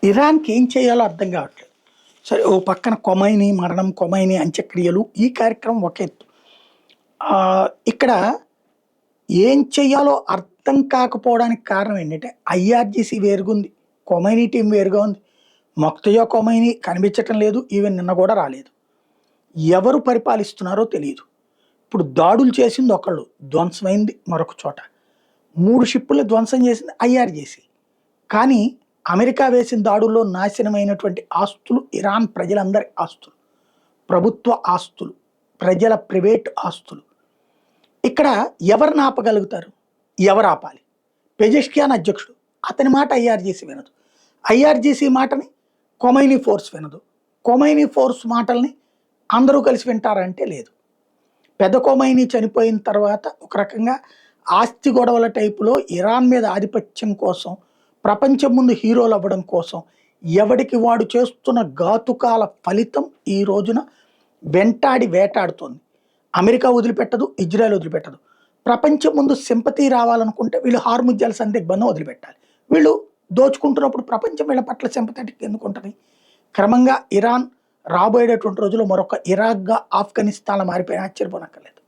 ఇరాన్‌కి ఏం చేయాలో అర్థం కావట్లేదు. సరే ఓ పక్కన కొమైనీ మరణం, కొమైనీ అంత్యక్రియలు ఈ కార్యక్రమం ఒక ఎత్తు. ఇక్కడ ఏం చెయ్యాలో అర్థం కాకపోవడానికి కారణం ఏంటంటే ఐఆర్‌జీసీ వేరుగుంది. కొమైనీ టీమ్ వేరుగా ఉంది. మొక్తయో కొమైనీ కనిపించటం లేదు. ఈవెన్ నిన్న కూడా రాలేదు. ఎవరు పరిపాలిస్తున్నారో తెలీదు. ఇప్పుడు దాడులు చేసింది ఒకళ్ళు, ధ్వంసమైంది మరొక చోట. 3 షిప్పుల్ని ధ్వంసం చేసింది ఐఆర్‌జీసీ. కానీ అమెరికా వేసిన దాడుల్లో నాశనమైనటువంటి ఆస్తులు ఇరాన్ ప్రజలందరి ఆస్తులు, ప్రభుత్వ ఆస్తులు, ప్రజల ప్రైవేట్ ఆస్తులు. ఇక్కడ ఎవరిని ఆపగలుగుతారు? ఎవరు ఆపాలి? పెజెష్కియాన్ అధ్యక్షుడు. అతని మాట ఐఆర్‌జీసీ వినదు. ఐఆర్‌జీసీ మాటని కొమైనీ ఫోర్స్ వినదు. కొమైనీ ఫోర్స్ మాటల్ని అందరూ కలిసి వింటారంటే లేదు. పెద్ద కొమైనీ చనిపోయిన తర్వాత ఒక రకంగా ఆస్తి గొడవల టైపులో ఇరాన్ మీద ఆధిపత్యం కోసం, ప్రపంచం ముందు హీరోలు అవ్వడం కోసం ఎవడికి వాడు చేస్తున్న ఘాతుకాల ఫలితం ఈ రోజున వెంటాడి వేటాడుతోంది. America వదిలిపెట్టదు, Israel వదిలిపెట్టదు. ప్రపంచం ముందు సింపతి రావాలనుకుంటే వీళ్ళు హార్ముజ్ జలసంధి దిగ్బంధం వదిలిపెట్టాలి. వీళ్ళు దోచుకుంటున్నప్పుడు ప్రపంచం వీళ్ళ పట్ల సింపథెటిక్ ఎందుకు ఉంటుంది? క్రమంగా ఇరాన్ రాబోయేటటువంటి రోజుల్లో మరొక ఇరాక్గా ఆఫ్ఘనిస్తాన్లో మారిపోయిన ఆశ్చర్యపోనక్కర్లేదు.